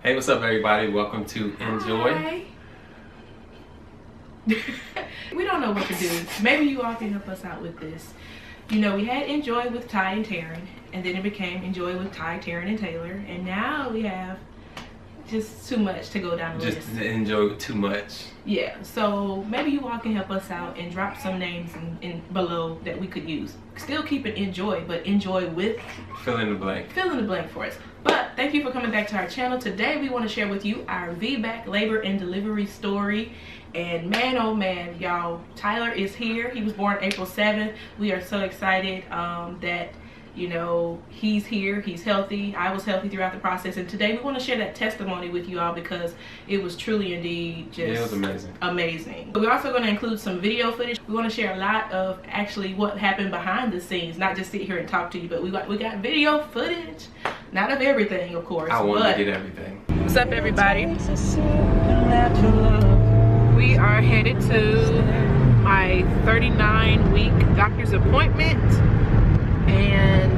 Hey, what's up everybody? Welcome to Enjoy. Hi. We don't know what to do. Maybe you all can help us out with this. You know, we had Enjoy with Ty and Taryn, and then it became Enjoy with Ty, Taryn, and Taylor, and now we have just too much to go down the list. Just enjoy too much. Yeah, so maybe you all can help us out and drop some names in below that we could use. Still keep it Enjoy, but Enjoy with Fill in the blank. Fill in the blank for us. But thank you for coming back to our channel. Today we want to share with you our VBAC labor and delivery story. And man, oh man, y'all, Tyler is here. He was born April 7th. We are so excited that, you know, he's here, he's healthy. I was healthy throughout the process, and today we want to share that testimony with you all because it was truly indeed just it was amazing. But we're also going to include some video footage. We want to share a lot of actually what happened behind the scenes, not just sit here and talk to you, but we got video footage, not of everything, of course. I wanted to get everything. What's up, everybody? We are headed to my 39-week doctor's appointment. And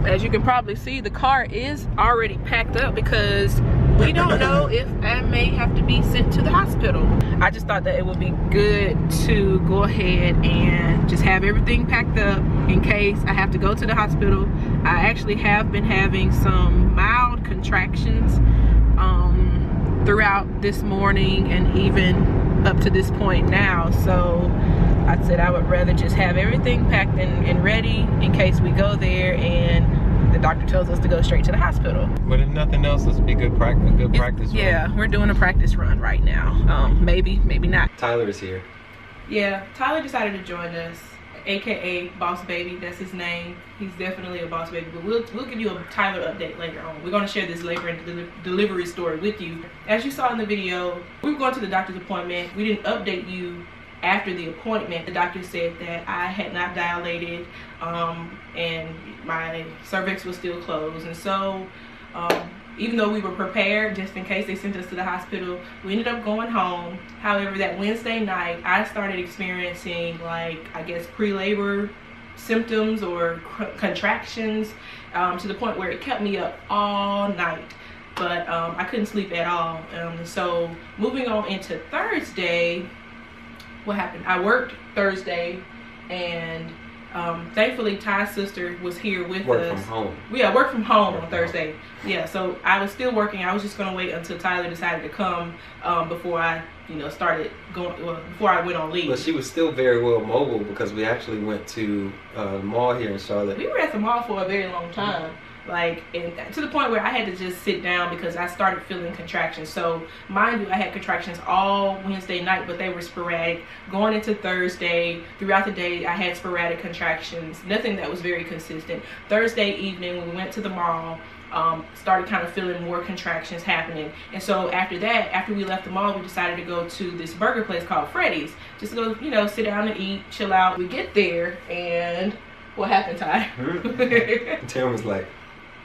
as you can probably see, the car is already packed up because we don't know if I may have to be sent to the hospital. I just thought that it would be good to go ahead and just have everything packed up in case I have to go to the hospital. I actually have been having some mild contractions throughout this morning and even up to this point now, so I said I would rather just have everything packed and ready in case we go there and the doctor tells us to go straight to the hospital. But if nothing else, this would be a good practice run. Yeah, we're doing a practice run right now. Maybe not. Tyler is here. Yeah, Tyler decided to join us, aka Boss Baby. That's his name. He's definitely a boss baby, but we'll give you a Tyler update later on. We're going to share this labor and delivery story with you. As you saw in the video, we were going to the doctor's appointment. We didn't update you after the appointment. The doctor said that I had not dilated and my cervix was still closed, and so even though we were prepared just in case they sent us to the hospital, we ended up going home. However, that Wednesday night I started experiencing, like, I guess pre-labor symptoms or contractions to the point where it kept me up all night, but I couldn't sleep at all. So moving on into Thursday, what happened? I worked Thursday, and thankfully Ty's sister was here with us. Work from home. Yeah, work from home on Thursday. Yeah, so I was still working. I was just gonna wait until Tyler decided to come before I, you know, started going. Well, before I went on leave. But she was still very well mobile because we actually went to the mall here in Charlotte. We were at the mall for a very long time. Like, and to the point where I had to just sit down because I started feeling contractions. So mind you, I had contractions all Wednesday night, but they were sporadic. Going into Thursday, throughout the day, I had sporadic contractions, nothing that was very consistent. Thursday evening, when we went to the mall, started kind of feeling more contractions happening. And so after that, after we left the mall, we decided to go to this burger place called Freddy's, just to go, you know, sit down and eat, chill out. We get there, and what happened, Ty? Taryn was like,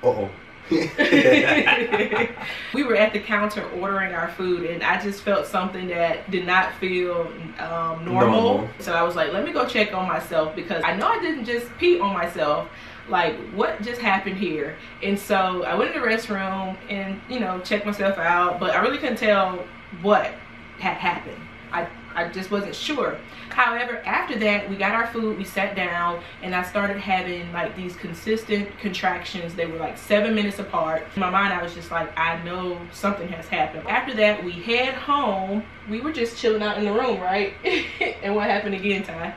uh-oh. We were at the counter ordering our food, and I just felt something that did not feel normal. So I was like, let me go check on myself, because I know I didn't just pee on myself. Like, what just happened here? And so I went in the restroom and, you know, checked myself out, but I really couldn't tell what had happened. I just wasn't sure. However, after that, we got our food, we sat down, and I started having like these consistent contractions. They were like 7 minutes apart. In my mind, I was just like, I know something has happened. After that, we head home. We were just chilling out in the room, right? And what happened again, Ty?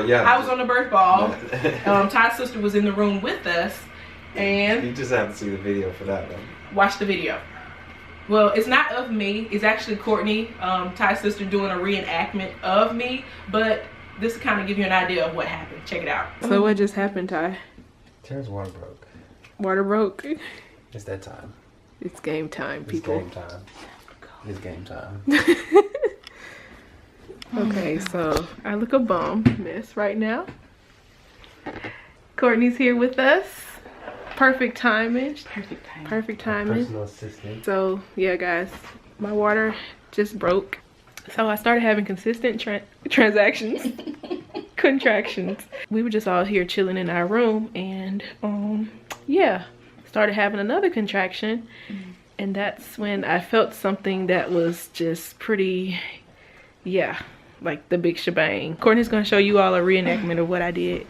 Yeah. I was on the birth ball. Ty's sister was in the room with us, and you just have to see the video for that one. Watch the video. Well, it's not of me. It's actually Courtney, Ty's sister, doing a reenactment of me. But this will kind of give you an idea of what happened. Check it out. So what just happened, Ty? Taryn's water broke. Water broke? It's that time. It's game time, people. It's game time. It's game time. Okay, so I look a bum mess right now. Courtney's here with us. Perfect timing. Perfect timing. Personal assistant. So yeah, guys, my water just broke. So I started having consistent contractions. We were just all here chilling in our room, and yeah. started having another contraction. And that's when I felt something that was just pretty, yeah, like the big shebang. Courtney's gonna show you all a reenactment of what I did.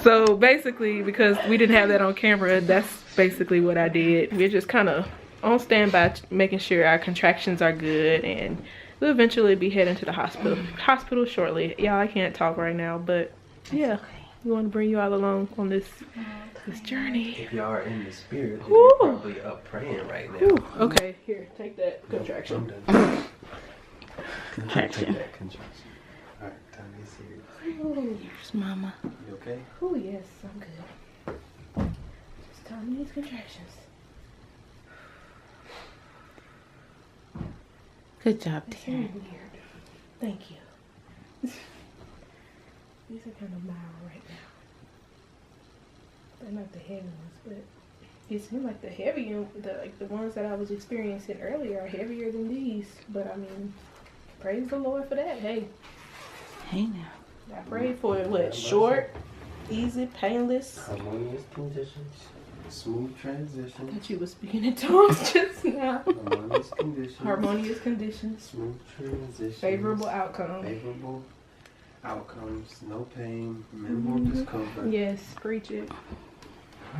So basically, because we didn't have that on camera, that's basically what I did. We're just kind of on standby, making sure our contractions are good, and we'll eventually be heading to the hospital shortly. Y'all, I can't talk right now, but yeah, we want to bring you all along on this journey. If y'all are in the spirit, then you're probably up praying right now. Ooh. Okay, here, take that contraction. Take that contraction. All right, time to get serious. Here's mama. You okay? Oh yes, I'm good. Just time me these contractions. Good job, It's dear. weird. Thank you. These are kind of mild right now. They're not the heavy ones, but it seems like the ones that I was experiencing earlier are heavier than these. But I mean, praise the Lord for that. Hey. Hey now. I prayed for it. What? Short, easy, painless. Harmonious conditions, smooth transition. I thought you were speaking in tongues just now. Harmonious conditions. Harmonious conditions. Smooth transition. Favorable outcome. Favorable outcomes. No pain. Minimal discomfort. Yes, preach it.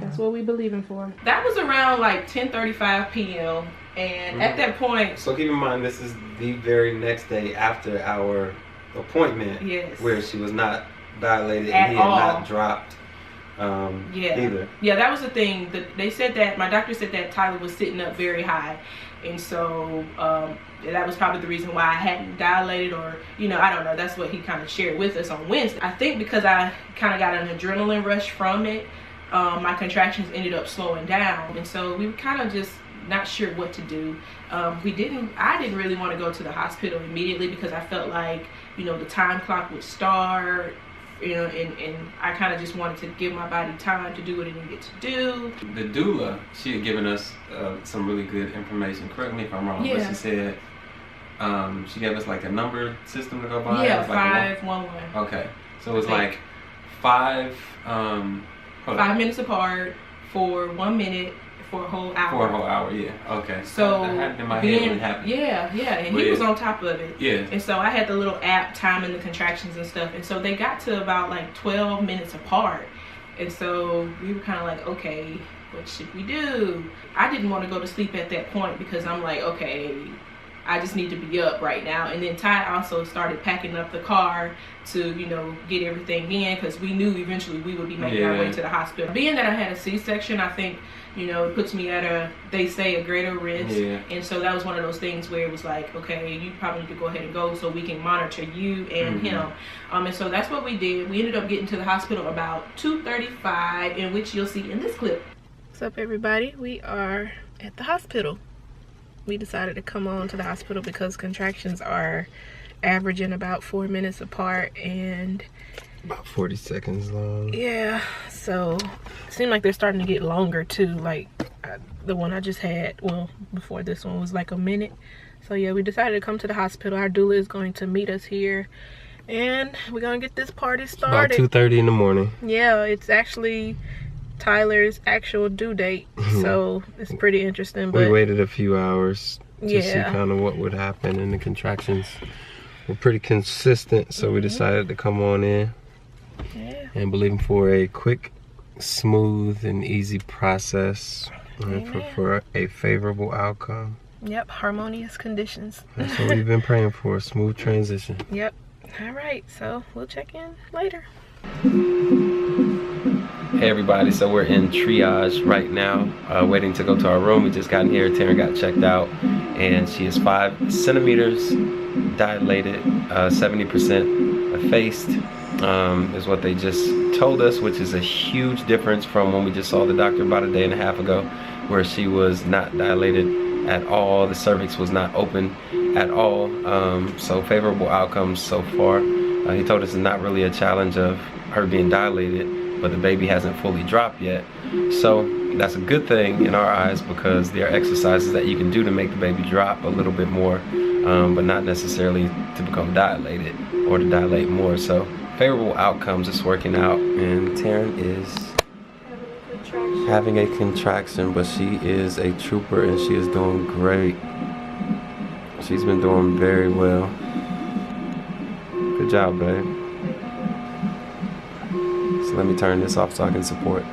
That's what we believing for. That was around like 10:35 p.m. And at that point, So keep in mind, this is the very next day after our appointment. yes, Where she was not dilated At and he had all. not dropped either. Yeah, that was the thing. They said that my doctor said that Tyler was sitting up very high, and so that was probably the reason why I hadn't dilated, or I don't know. That's what he kind of shared with us on Wednesday. I think because I kind of got an adrenaline rush from it, my contractions ended up slowing down, and so we were kind of just not sure what to do. I didn't really want to go to the hospital immediately because I felt like the time clock would start, and I kind of just wanted to give my body time to do what it needed to do. The doula, she had given us some really good information. Correct me if I'm wrong, but Yeah. she said she gave us like a number system to go by. Yeah, It was like 5-1-1. Okay, so it was like 5 5 minutes apart for 1 minute for a whole hour. For a whole hour, yeah. Okay. So that happened in my head when it happened. Yeah, and But he was on top of it. Yeah. And so I had the little app timing the contractions and stuff. And so they got to about like 12 minutes apart. And so we were kind of like, okay, what should we do? I didn't want to go to sleep at that point because I'm like, okay, I just need to be up right now. And then Ty also started packing up the car to, get everything in because we knew eventually we would be making our way to the hospital. Being that I had a C-section, I think, it puts me at a greater risk. Yeah. And so that was one of those things where it was like, okay, you probably need to go ahead and go so we can monitor you and him. And so that's what we did. We ended up getting to the hospital about 2:35, in which you'll see in this clip. What's up, everybody? We are at the hospital. We decided to come on to the hospital because contractions are averaging about 4 minutes apart and About 40 seconds long. yeah, so it seemed like they're starting to get longer too. Like the one I just had, well, before this one was like a minute. So yeah, we decided to come to the hospital. Our doula is going to meet us here and we're gonna get this party started. About 2:30 in the morning. Yeah, it's actually Tyler's actual due date, so it's pretty interesting. But We waited a few hours to see Yeah. kind of what would happen, and the contractions were pretty consistent, so we decided to come on in yeah, and believing for a quick, smooth, and easy process and for a favorable outcome. yep, harmonious conditions. That's what we've been praying for, a smooth transition. Yep. All right, so we'll check in later. Hey everybody, so we're in triage right now, waiting to go to our room. We just got in here, Taryn got checked out, and she is 5 centimeters dilated, 70% effaced, is what they just told us, which is a huge difference from when we just saw the doctor about a day and a half ago, where she was not dilated at all, the cervix was not open at all, so favorable outcomes so far. He told us it's not really a challenge of her being dilated, but the baby hasn't fully dropped yet. So that's a good thing in our eyes because there are exercises that you can do to make the baby drop a little bit more, but not necessarily to become dilated or to dilate more. So favorable outcomes, it's working out, and Taryn is having a contraction, but she is a trooper and she is doing great. She's been doing very well. Good job, babe. So let me turn this off so I can support.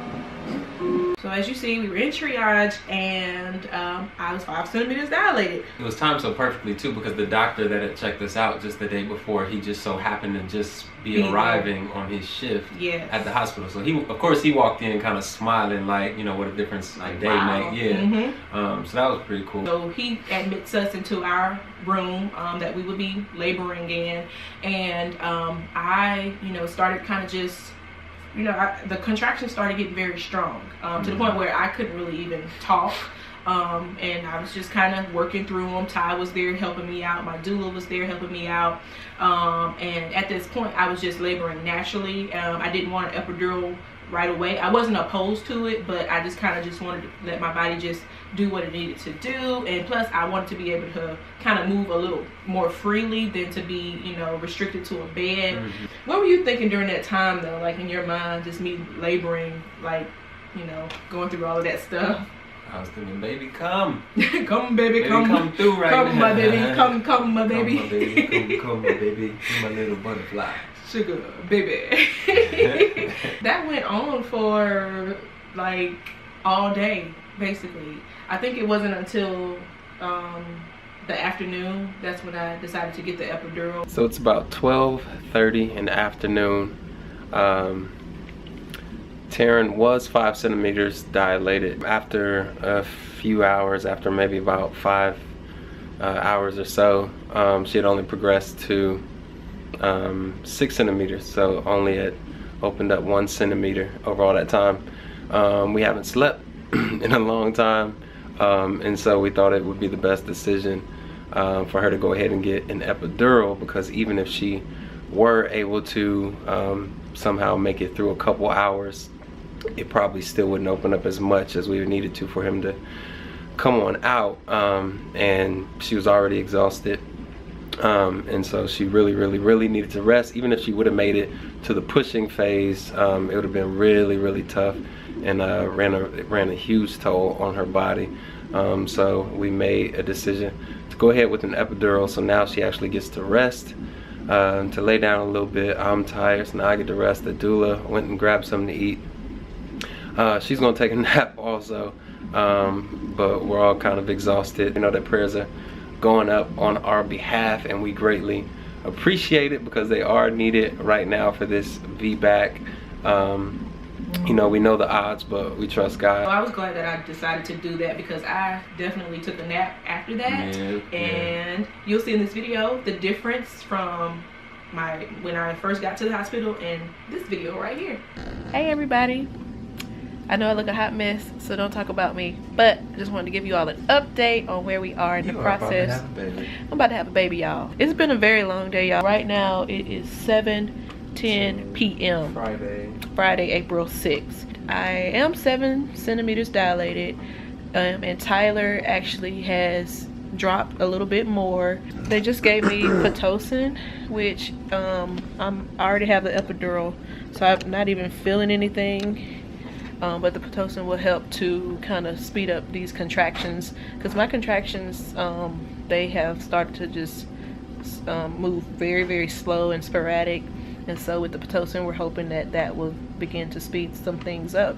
So as you see, we were in triage, and I was 5 centimeters dilated. It was timed so perfectly too because the doctor that had checked us out just the day before, he just so happened to just be arriving on his shift at the hospital. So he, of course, he walked in kind of smiling, like, you know, what a difference a day made. Yeah. So that was pretty cool. So he admits us into our room that we would be laboring in, and I, you know, started kind of just, you know, the contractions started getting very strong to the point where I couldn't really even talk, and I was just kind of working through them. Ty was there helping me out, my doula was there helping me out, and at this point I was just laboring naturally. I didn't want an epidural right away. I wasn't opposed to it, but I just kind of just wanted to let my body just do what it needed to do, and plus I wanted to be able to kind of move a little more freely than to be, you know, restricted to a bed. What were you thinking during that time though, like in your mind, just me laboring, like, you know, going through all of that stuff? I was thinking, baby, come. Come, baby, come through right come, now. My baby, come, my baby. Come, my baby, come, my baby, my little butterfly. Sugar, baby. That went on for like all day, basically. I think it wasn't until the afternoon that's when I decided to get the epidural. So it's about 12:30 in the afternoon. Taryn was 5 centimeters dilated. After a few hours, after maybe about 5 hours or so, she had only progressed to 6 centimeters, so only had opened up 1 centimeter over all that time. We haven't slept in a long time, and so we thought it would be the best decision for her to go ahead and get an epidural, because even if she were able to somehow make it through a couple hours, it probably still wouldn't open up as much as we needed to for him to come on out, and she was already exhausted. And so she really needed to rest. Even if she would have made it to the pushing phase, it would have been really tough, and ran a huge toll on her body. So we made a decision to go ahead with an epidural. So now she actually gets to rest, to lay down a little bit. I'm tired, so now I get to rest. The doula went and grabbed something to eat. She's gonna take a nap also, but we're all kind of exhausted. You know that prayers are going up on our behalf, and we greatly appreciate it because they are needed right now for this VBAC. You know, we know the odds, but we trust God. Well, I was glad that I decided to do that because I definitely took a nap after that. And you'll see in this video the difference from when I first got to the hospital and this video right here. Hey everybody. I know I look a hot mess, so don't talk about me, but I just wanted to give you all an update on where we are in the process. I'm about to have a baby, y'all. It's been a very long day, y'all. Right now it is 7:10 p.m. Friday, April 6th. I am 7 centimeters dilated, and Tyler actually has dropped a little bit more. They just gave me Pitocin, which I already have the epidural, so I'm not even feeling anything. But the Pitocin will help to kind of speed up these contractions, because my contractions, they have started to just move very slow and sporadic, and so with the Pitocin we're hoping that that will begin to speed some things up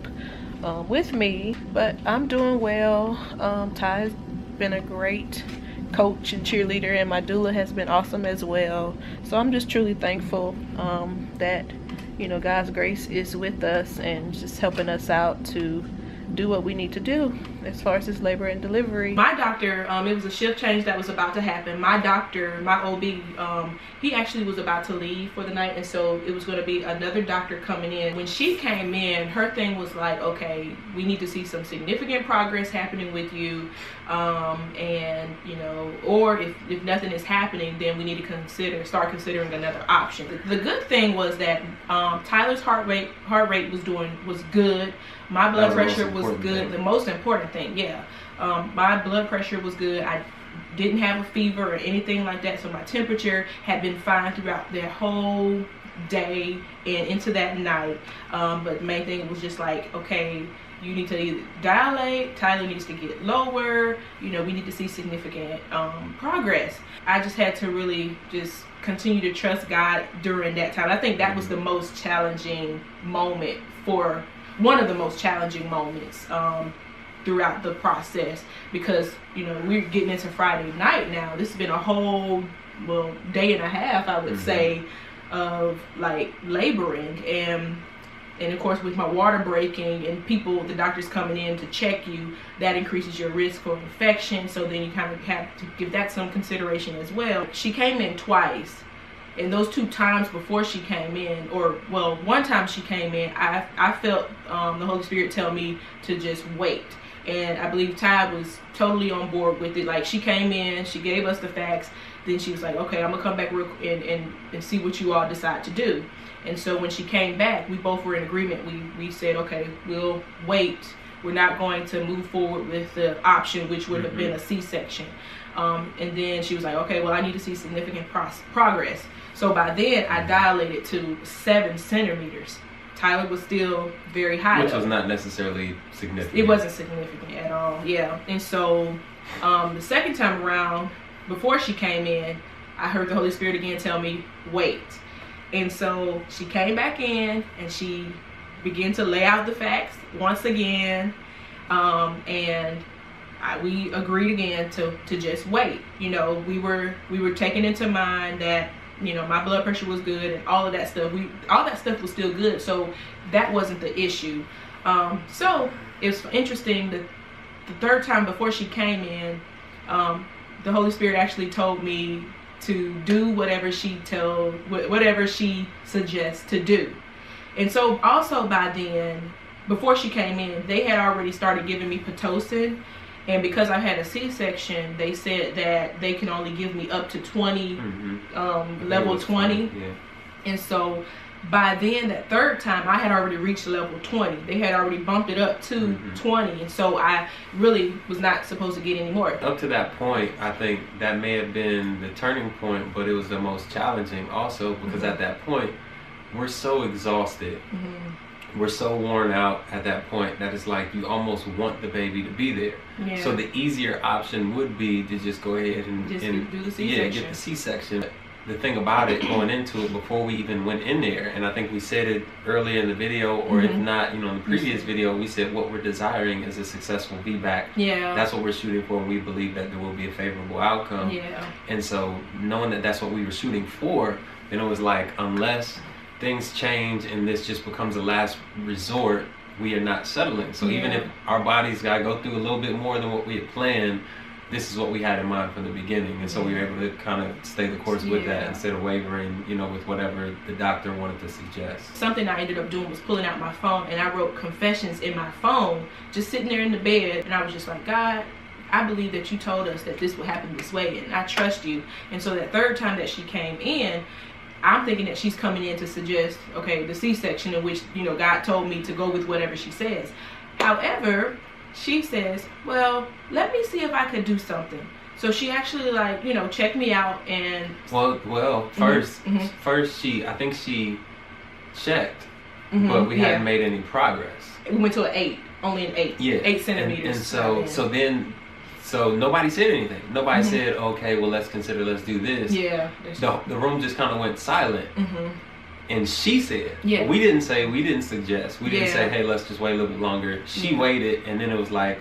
with me. But I'm doing well. Ty's been a great coach and cheerleader, and my doula has been awesome as well, so I'm just truly thankful that, you know, God's grace is with us and just helping us out to do what we need to do. as far as this labor and delivery? My doctor, it was a shift change that was about to happen. My doctor, my OB, he actually was about to leave for the night, and so it was going to be another doctor coming in. When she came in, her thing was like, okay, we need to see some significant progress happening with you, and you know, or if nothing is happening, then we need to start considering another option. The good thing was that Tyler's heart rate was good. My blood pressure was good. The most important thing, yeah. My blood pressure was good. I didn't have a fever or anything like that, so my temperature had been fine throughout the whole day and into that night. But the main thing was just like, okay, you need to either dilate, Tyler needs to get lower, you know, we need to see significant progress. I just had to really just continue to trust God during that time. I think that was the most challenging moment, one of the most challenging moments throughout the process, because, you know, we're getting into Friday night now. This has been a whole, well, day and a half, I would say, of like laboring, and of course with my water breaking and the doctors coming in to check you, that increases your risk for infection, so then you kind of have to give that some consideration as well. She came in twice, and those 2 times before she came in, or well, one time she came in, I felt the Holy Spirit tell me to just wait. And I believe Ty was totally on board with it. Like, she came in, she gave us the facts, then she was like, okay, I'm gonna come back and see what you all decide to do. And so when she came back, we both were in agreement. We said, okay, we'll wait. We're not going to move forward with the option, which would have been a C-section. And then she was like, okay, well, I need to see significant progress. So by then, I dilated to 7 centimeters. Tyler was still very high. Which was not necessarily significant. It wasn't significant at all, yeah. And so the second time around, before she came in, I heard the Holy Spirit again tell me, wait. And so she came back in and she began to lay out the facts once again. And we agreed again to just wait. You know, we were taking into mind that, you know, my blood pressure was good and all of that stuff. All that stuff was still good, so that wasn't the issue. So it's interesting that the third time before she came in, the Holy Spirit actually told me to do whatever she suggests to do. And so also by then, before she came in, they had already started giving me Pitocin. And because I had a C-section, they said that they can only give me up to 20, level 20. Yeah. And so by then, that third time, I had already reached level 20. They had already bumped it up to 20. And so I really was not supposed to get any more. Up to that point, I think that may have been the turning point, but it was the most challenging also, because at that point, we're so exhausted. We're so worn out at that point that it's like you almost want the baby to be there. Yeah. So the easier option would be to just go ahead and do the C-section. Yeah, get the C-section. The thing about it, going into it before we even went in there, and I think we said it earlier in the video, or if not, you know, in the previous video, we said what we're desiring is a successful VBAC. Yeah. That's what we're shooting for, and we believe that there will be a favorable outcome. Yeah. And so knowing that that's what we were shooting for, then it was like, unless things change and this just becomes a last resort, we are not settling. So even if our bodies got to go through a little bit more than what we had planned, this is what we had in mind from the beginning. And so we were able to kind of stay the course with that instead of wavering, you know, with whatever the doctor wanted to suggest. Something I ended up doing was pulling out my phone, and I wrote confessions in my phone, just sitting there in the bed, and I was just like, God, I believe that you told us that this would happen this way, and I trust you. And so that third time that she came in, I'm thinking that she's coming in to suggest, okay, the C-section, in which, you know, God told me to go with whatever she says. However, she says, well, let me see if I could do something. So she actually, like, you know, checked me out and... Well, first, I think she checked, but we hadn't made any progress. We went to an 8, only an 8. Yeah. 8 centimeters. And so nobody said anything. Nobody said, okay, well, let's do this. Yeah. The room just kind of went silent. And she said, we didn't suggest. We didn't say, hey, let's just wait a little bit longer. She waited, and then it was like,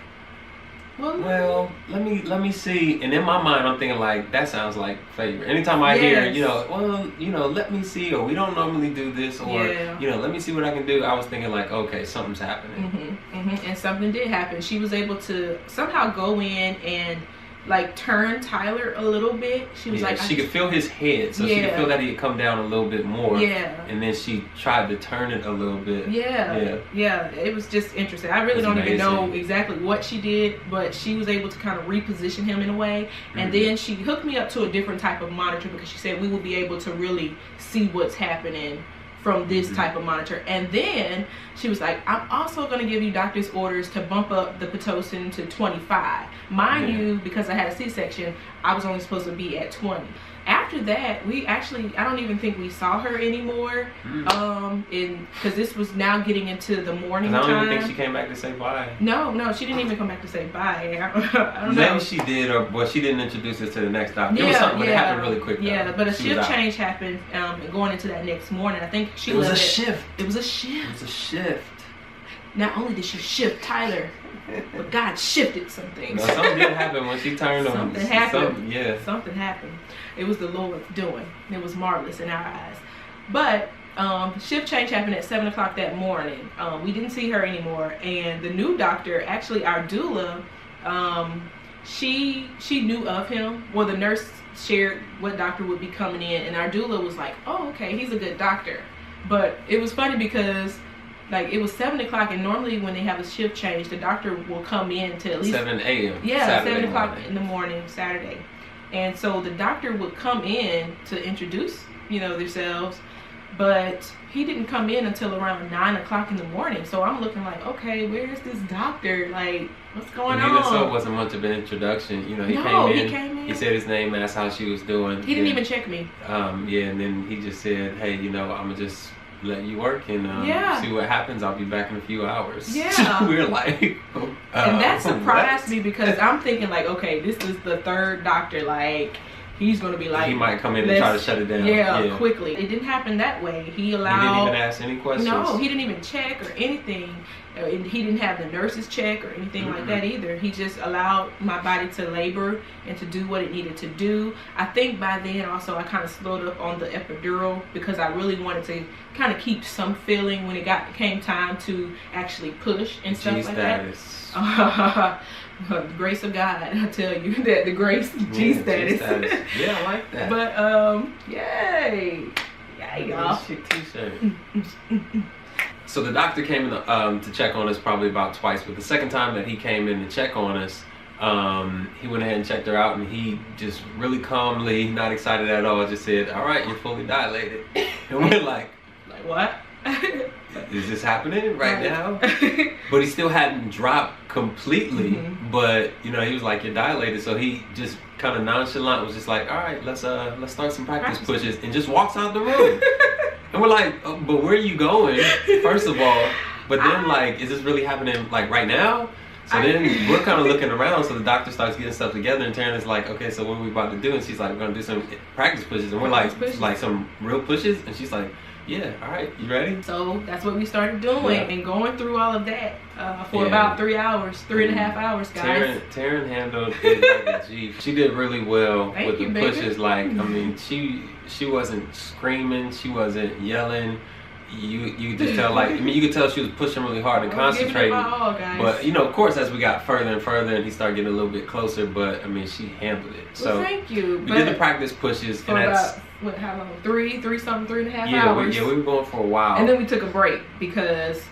well, let me see. And in my mind, I'm thinking like, that sounds like favor. Anytime I hear, you know, well, you know, let me see, or we don't normally do this, or, you know, let me see what I can do. I was thinking like, okay, something's happening. And something did happen. She was able to somehow go in and like turn Tyler a little bit. She was like, she could feel his head, so she could feel that he had come down a little bit more. And then she tried to turn it a little bit. It was just interesting. I really don't even know exactly what she did, but she was able to kind of reposition him in a way. And then she hooked me up to a different type of monitor because she said we will be able to really see what's happening from this type of monitor. And then she was like, I'm also going to give you doctor's orders to bump up the Pitocin to 25. Mind you, because I had a C-section, I was only supposed to be at 20. After that, we actually, I don't even think we saw her anymore. Because this was now getting into the morning time. I don't even think she came back to say bye. No, she didn't even come back to say bye. I don't know. Maybe she did, or she didn't introduce us to the next doctor. It was something, but it happened really quick. But a shift change happened going into that next morning. I think she was a shift. It was a shift. It was a shift. Not only did she shift Tyler, but God shifted some things. No, something did happen when she turned on. Something happened. Something happened. It was the Lord doing. It was marvelous in our eyes. But shift change happened at 7 o'clock that morning. We didn't see her anymore. And the new doctor, actually our doula, she knew of him. Well, the nurse shared what doctor would be coming in. And our doula was like, oh, okay, he's a good doctor. But it was funny because like it was 7 o'clock, and normally when they have a shift change, the doctor will come in to at least 7 a.m. Yeah, 7 o'clock in the morning, Saturday. And so the doctor would come in to introduce, themselves, but he didn't come in until around 9 o'clock in the morning. So I'm looking like, okay, where's this doctor? Like, what's going on? Even so, it wasn't much of an introduction. He came in. He said his name, asked how she was doing. He didn't even check me. And then he just said, hey, I'm gonna just let you work and see what happens. I'll be back in a few hours. We're like, and that surprised me because I'm thinking like, okay, this is the third doctor. Like, he's gonna be like, he might come in and try to shut it down. Quickly. It didn't happen that way. He didn't even ask any questions. No, he didn't even check or anything. He didn't have the nurses check or anything like that either. He just allowed my body to labor and to do what it needed to do. I think by then also I kind of slowed up on the epidural because I really wanted to kind of keep some feeling when it came time to actually push and stuff like that. The grace of God, I tell you that the grace G status. Yeah, I like that. But yay y'all. Chic t-shirt. So the doctor came in to check on us probably about twice, but the second time that he came in to check on us, he went ahead and checked her out, and he just really calmly, not excited at all, just said, all right, you're fully dilated. And we're like what? Is this happening right now? But he still hadn't dropped completely, but he was like, you're dilated. So he just kind of nonchalant was just like, all right, let's start some practice pushes, and just walks out the room. And we're like, oh, but where are you going, first of all? But then, like, is this really happening, like, right now? So then we're kind of looking around, so the doctor starts getting stuff together, and Taryn is like, okay, so what are we about to do? And she's like, we're going to do some practice pushes. And we're like some real pushes? And she's like, yeah, all right, you ready? So that's what we started doing and going through all of that for about 3 hours, 3.5 hours, guys. Taryn handled it like a G. She did really well with the pushes. Like, I mean, she wasn't screaming, she wasn't yelling. You could just tell, like, I mean, you could tell she was pushing really hard and concentrating. But of course, as we got further and further, and he started getting a little bit closer. But I mean, she handled it. So thank you. We did the practice pushes, and that's how long? 3.5 hours. Yeah, we were going for a while. And then we took a break because,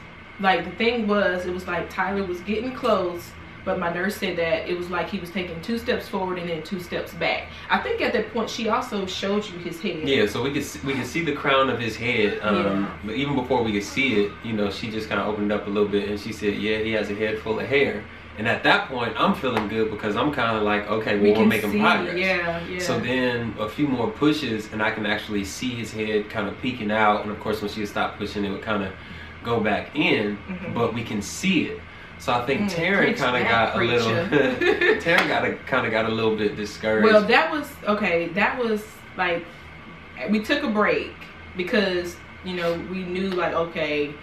like, the thing was, it was like Tyler was getting close, but my nurse said that it was like he was taking 2 steps forward and then 2 steps back. I think at that point she also showed you his head. Yeah, so we could see the crown of his head. But even before we could see it, she just kind of opened up a little bit, and she said, yeah, he has a head full of hair. And at that point, I'm feeling good because I'm kind of like, okay, well, we're making progress. Yeah. So then a few more pushes, and I can actually see his head kind of peeking out. And of course, when she would stop pushing, it would kind of go back in, but we can see it. So I think Taryn kind of got a little, Taryn kind of got a little bit discouraged. Well, that was like, we took a break because, we knew like, okay,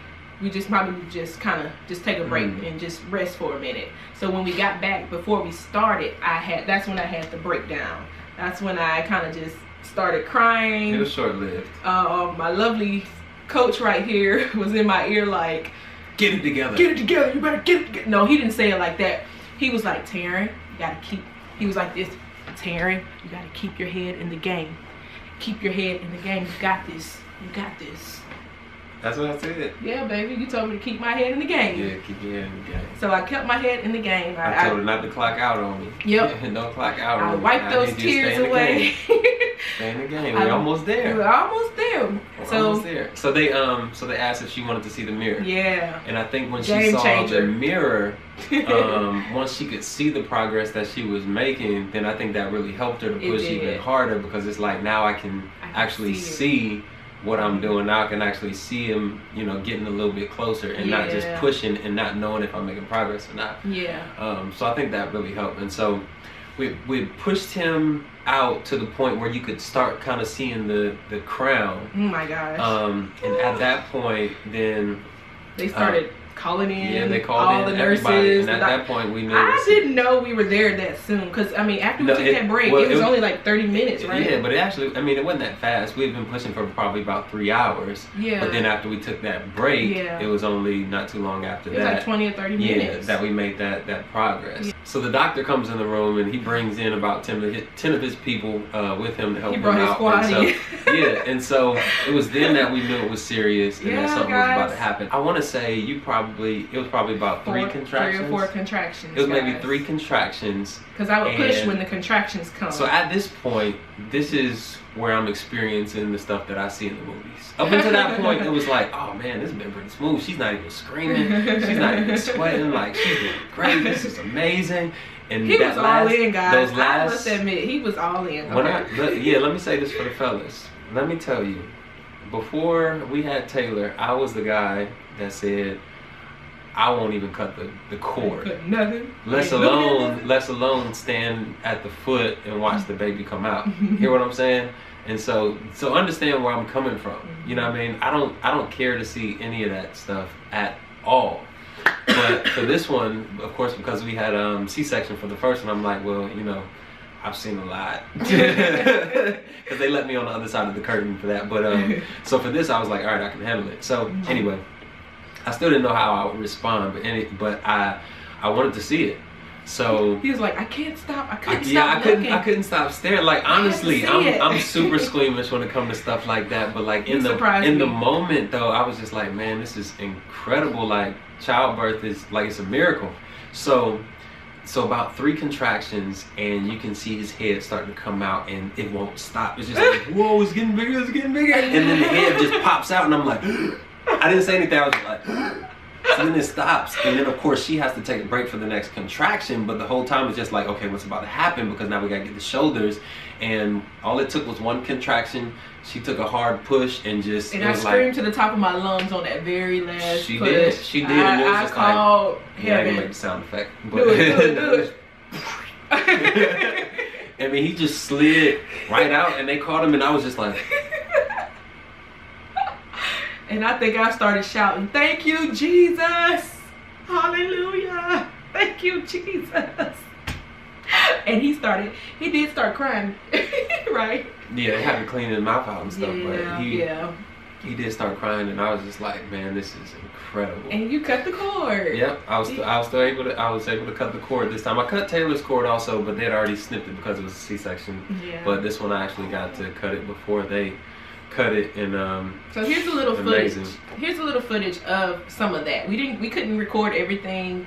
we just probably just kind of take a break and just rest for a minute. So when we got back, before we started, that's when I had the breakdown. That's when I kind of just started crying. It was short-lived. My lovely coach right here was in my ear like, get it together. Get it together. You better get it together. No, he didn't say it like that. He was like, Taryn, you gotta keep. He was like this, Taryn, you gotta keep your head in the game. Keep your head in the game. You got this. You got this. That's what I said. Yeah, baby. You told me to keep my head in the game. Yeah, keep your head in the game. So I kept my head in the game. I told her not to clock out on me. Yep. Don't clock out on me. I wiped those tears away. Stay in the game. We're almost there. We're almost there. Almost there. So they asked if she wanted to see the mirror. Yeah. And I think when Game she saw changer. the mirror, once she could see the progress that she was making, then I think that really helped her to push even harder, because it's like now I can actually see what I'm doing. Now I can actually see him, you know, getting a little bit closer and not just pushing and not knowing if I'm making progress or not. Yeah. So I think that really helped. And so we pushed him out to the point where you could start kind of seeing the crown. Oh my gosh. And at that point, then they started calling in. Yeah, they called all in the everybody, nurses. and at that point we knew. I didn't know we were there that soon, because I mean, after we took that break, it was only like 30 minutes, right? Yeah, but it actually, I mean, it wasn't that fast. We've been pushing for probably about 3 hours. Yeah. But then after we took that break, it was only not too long after that. It was like 20 or 30 minutes. That we made that progress. Yeah. So the doctor comes in the room and he brings in about 10 of his people with him to help him out. His squad in. And so it was then that we knew it was serious and that something was about to happen. I want to say it was probably about 3 contractions. 3 or 4 contractions. It was maybe 3 contractions. Because I would push when the contractions come. So at this point, this is where I'm experiencing the stuff that I see in the movies. Up until that point, it was like, oh man, this has been pretty smooth. She's not even screaming. She's not even sweating. Like, she's doing great. This is amazing. And he was all in, guys. I must admit, he was all in. Let me say this for the fellas. Let me tell you, before we had Taylor, I was the guy that said, I won't even cut the cord. Cut nothing. Less alone stand at the foot and watch the baby come out. Hear what I'm saying? And so understand where I'm coming from. You know what I mean? I don't care to see any of that stuff at all. But for this one, of course, because we had C-section for the first one, I'm like, well, you know, I've seen a lot. Because they let me on the other side of the curtain for that. But so for this, I was like, all right, I can handle it. So anyway, I still didn't know how I would respond, but I wanted to see it. So he was like, I can't stop. I couldn't stop staring. Like, honestly, I'm super squeamish when it comes to stuff like that. But like in the moment though, I was just like, man, this is incredible. Like, childbirth is like, it's a miracle. So about 3 contractions and you can see his head starting to come out and it won't stop. It's just like, whoa, it's getting bigger, it's getting bigger. And then the head just pops out and I'm like, I didn't say anything. I was just like, so then it stops. And then of course she has to take a break for the next contraction, but the whole time it's just like, okay, what's about to happen? Because now we gotta get the shoulders. And all it took was 1 contraction. She took a hard push and just, and I screamed to the top of my lungs on that very last she push. She did, and it was just like, yeah, I didn't make the sound effect. But do it. I mean, he just slid right out and they caught him and I was just like. And I think I started shouting, thank you, Jesus. Hallelujah. Thank you, Jesus. And he did start crying, right? Yeah, they had to clean his mouth out and stuff, but he did start crying, and I was just like, man, this is incredible. And you cut the cord. Yep, I was able to cut the cord this time. I cut Taylor's cord also, but they had already snipped it because it was a C-section. Yeah. But this one I actually got to cut it before they cut it, and so here's a little footage. Here's a little footage of some of that. We couldn't record everything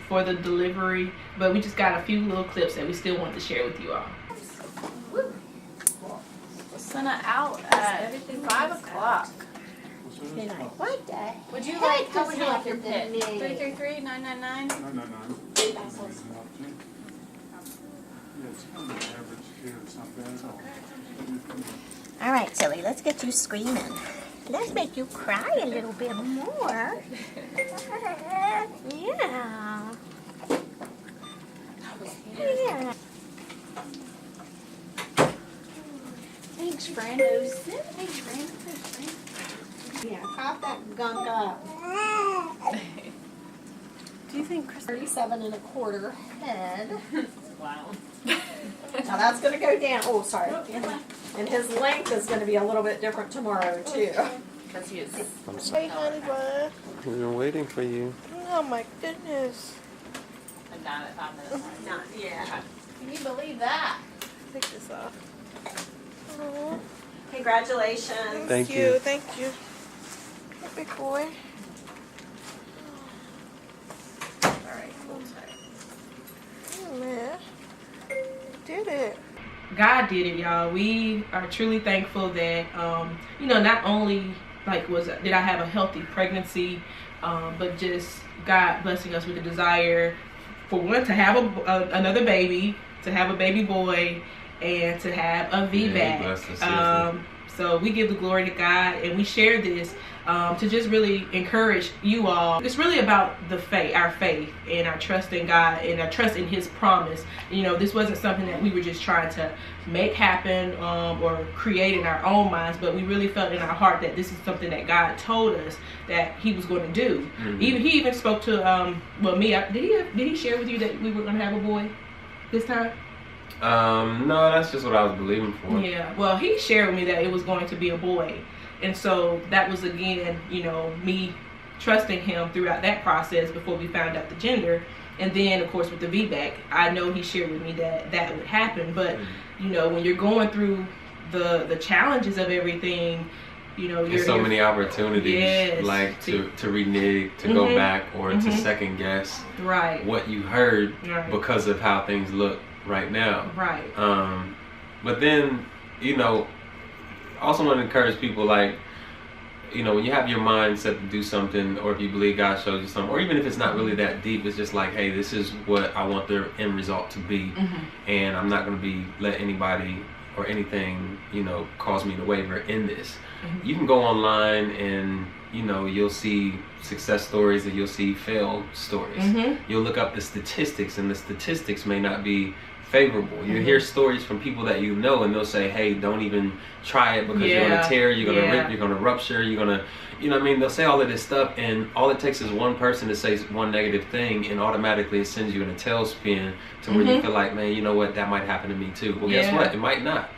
for the delivery, but we just got a few little clips that we still want to share with you all. Santa out at 5 o'clock. What day? Would you like? How would you like your pit? 333-999. 999. All right, silly. Let's get you screaming. Let's make you cry a little bit more. Yeah. Yeah. Thanks, friendos. Thanks, friend. Yeah, pop that gunk up. Do you think Chris 37 1/4 head. Wow. Now that's going to go down. Oh, sorry. And his length is going to be a little bit different tomorrow, too. Because he is. Hey, honey bun. We've been waiting for you. Oh my goodness. I'm down at 5 minutes. Yeah. Can you believe that? Take this off. Aww. Congratulations. Thank you. Thank you. Big boy. Alright, hold tight. Oh, man. You did it. God did it, y'all. We are truly thankful that, you know, not only like did I have a healthy pregnancy, but just God blessing us with the desire for one to have another baby, to have a baby boy, and to have a VBAC. So we give the glory to God, and we share this to just really encourage you all. It's really about our faith and our trust in God and our trust in His promise. You know, this wasn't something that we were just trying to make happen or create in our own minds, but we really felt in our heart that this is something that God told us that He was going to do. He even spoke to me. Did he share with you that we were going to have a boy this time? No, that's just what I was believing for. Yeah, well, he shared with me that it was going to be a boy. And so that was, again, you know, me trusting him throughout that process before we found out the gender. And then, of course, with the VBAC, I know he shared with me that that would happen. But, you know, when you're going through the challenges of everything, you know, there's so many opportunities, yes, like to renege, to go back, or to second guess what you heard because of how things look right now. But then, you know, I also want to encourage people, like, you know, when you have your mind set to do something, or if you believe God shows you something, or even if it's not really that deep, it's just like, hey, this is what I want the end result to be, and I'm not going to let anybody or anything, you know, cause me to waver in this. You can go online and, you know, you'll see success stories and you'll see failed stories. You'll look up the statistics, and the statistics may not be favorable. You hear stories from people that you know, and they'll say, hey, don't even try it because you're going to tear, you're going to rip, you're going to rupture, you're going to, you know what I mean? They'll say all of this stuff, and all it takes is one person to say one negative thing, and automatically it sends you in a tailspin to where you feel like, man, you know what, that might happen to me too. Well, guess what? It might not.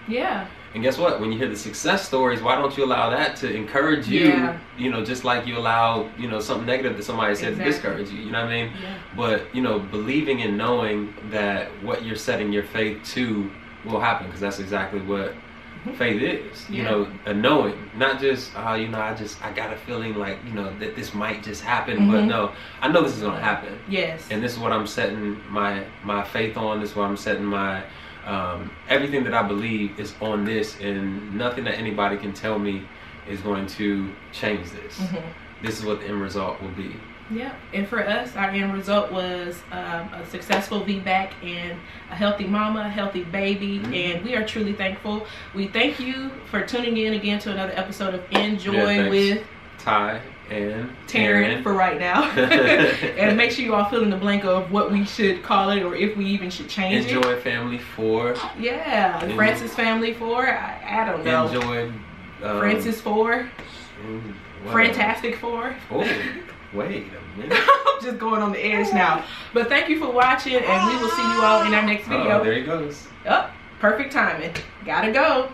And guess what? When you hear the success stories, why don't you allow that to encourage you, you know, just like you allow, you know, something negative that somebody said to discourage you, you know what I mean? But, you know, believing and knowing that what you're setting your faith to will happen, because that's exactly what faith is, you know, a knowing, not just, you know, I got a feeling like, you know, that this might just happen, but no, I know this is going to happen. And this is what I'm setting my faith on, this is what I'm setting my, everything that I believe is on this, and nothing that anybody can tell me is going to change this. This is what the end result will be. And for us, our end result was a successful VBAC and a healthy mama, a healthy baby, and we are truly thankful. We thank you for tuning in again to another episode of Enjoy with Ty and Taryn for right now. And make sure you all fill in the blank of what we should call it, or if we even should change it. Enjoy Family 4. Francis Family 4. I don't know. Enjoy Francis 4. Fantastic 4. Oh, wait a minute. I'm just going on the edge now. But thank you for watching, and we will see you all in our next video. There he goes. Perfect timing. Gotta go.